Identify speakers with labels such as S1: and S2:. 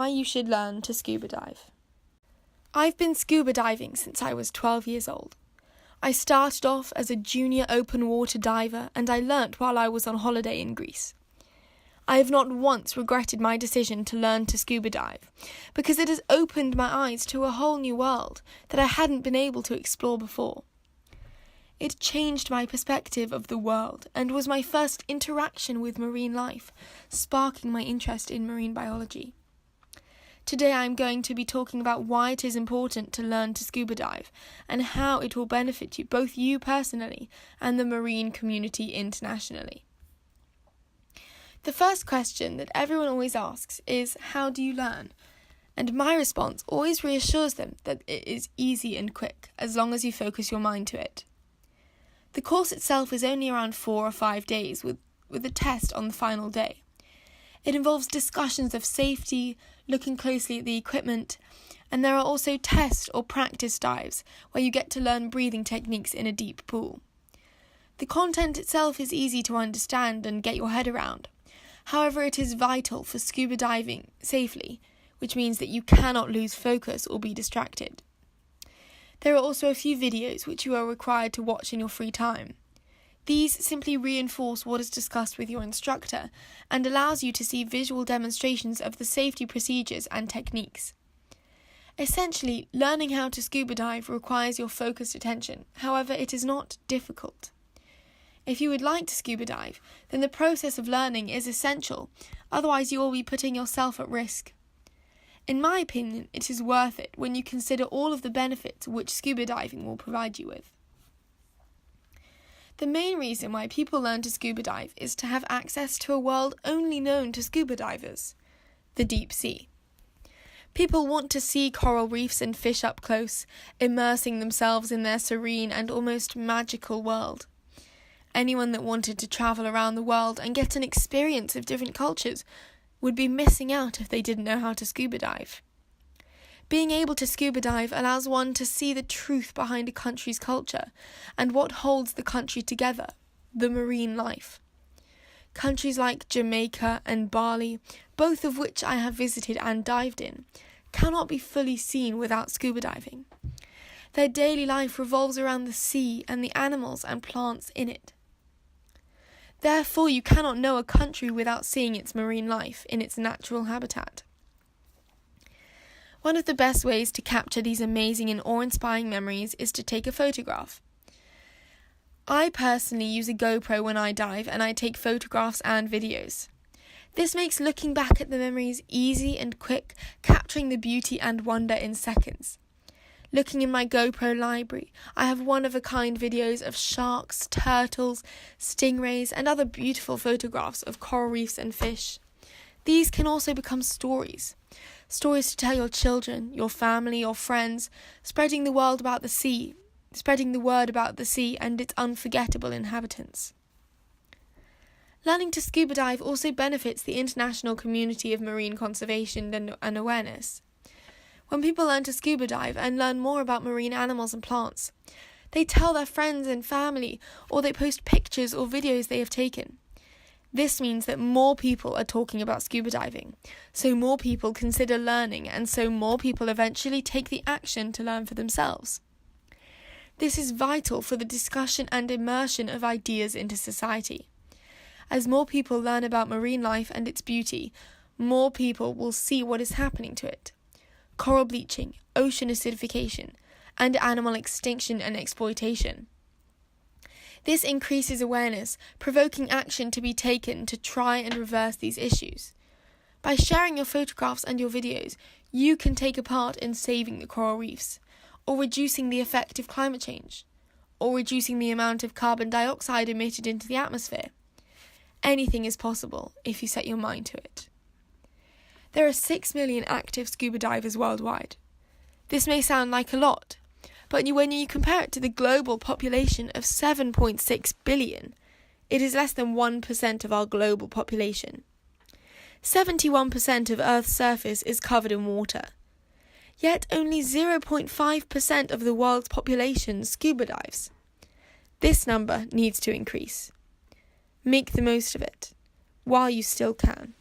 S1: Why you should learn to scuba dive. I've been scuba diving since I was 12 years old. I started off as a junior open water diver and I learnt while I was on holiday in Greece. I have not once regretted my decision to learn to scuba dive because it has opened my eyes to a whole new world that I hadn't been able to explore before. It changed my perspective of the world and was my first interaction with marine life, sparking my interest in marine biology. Today I am going to be talking about why it is important to learn to scuba dive and how it will benefit you, both you personally and the marine community internationally. The first question that everyone always asks is, how do you learn? And my response always reassures them that it is easy and quick, as long as you focus your mind to it. The course itself is only around 4 or 5 days, with a test on the final day. It involves discussions of safety, looking closely at the equipment, and there are also test or practice dives where you get to learn breathing techniques in a deep pool. The content itself is easy to understand and get your head around. However, it is vital for scuba diving safely, which means that you cannot lose focus or be distracted. There are also a few videos which you are required to watch in your free time. These simply reinforce what is discussed with your instructor and allows you to see visual demonstrations of the safety procedures and techniques. Essentially, learning how to scuba dive requires your focused attention. However, it is not difficult. If you would like to scuba dive, then the process of learning is essential, otherwise you will be putting yourself at risk. In my opinion, it is worth it when you consider all of the benefits which scuba diving will provide you with. The main reason why people learn to scuba dive is to have access to a world only known to scuba divers, the deep sea. People want to see coral reefs and fish up close, immersing themselves in their serene and almost magical world. Anyone that wanted to travel around the world and get an experience of different cultures would be missing out if they didn't know how to scuba dive. Being able to scuba dive allows one to see the truth behind a country's culture and what holds the country together, the marine life. Countries like Jamaica and Bali, both of which I have visited and dived in, cannot be fully seen without scuba diving. Their daily life revolves around the sea and the animals and plants in it. Therefore, you cannot know a country without seeing its marine life in its natural habitat. One of the best ways to capture these amazing and awe-inspiring memories is to take a photograph. I personally use a GoPro when I dive and I take photographs and videos. This makes looking back at the memories easy and quick, capturing the beauty and wonder in seconds. Looking in my GoPro library, I have one-of-a-kind videos of sharks, turtles, stingrays, and other beautiful photographs of coral reefs and fish. These can also become stories. Stories to tell your children, your family, your friends, spreading the word about the sea and its unforgettable inhabitants. Learning to scuba dive also benefits the international community of marine conservation and awareness. When people learn to scuba dive and learn more about marine animals and plants, they tell their friends and family, or they post pictures or videos they have taken. This means that more people are talking about scuba diving, so more people consider learning, and so more people eventually take the action to learn for themselves. This is vital for the discussion and immersion of ideas into society. As more people learn about marine life and its beauty, more people will see what is happening to it. Coral bleaching, ocean acidification, and animal extinction and exploitation. This increases awareness, provoking action to be taken to try and reverse these issues. By sharing your photographs and your videos, you can take a part in saving the coral reefs, or reducing the effect of climate change, or reducing the amount of carbon dioxide emitted into the atmosphere. Anything is possible if you set your mind to it. There are 6 million active scuba divers worldwide. This may sound like a lot, but when you compare it to the global population of 7.6 billion, it is less than 1% of our global population. 71% of Earth's surface is covered in water, yet only 0.5% of the world's population scuba dives. This number needs to increase. Make the most of it, while you still can.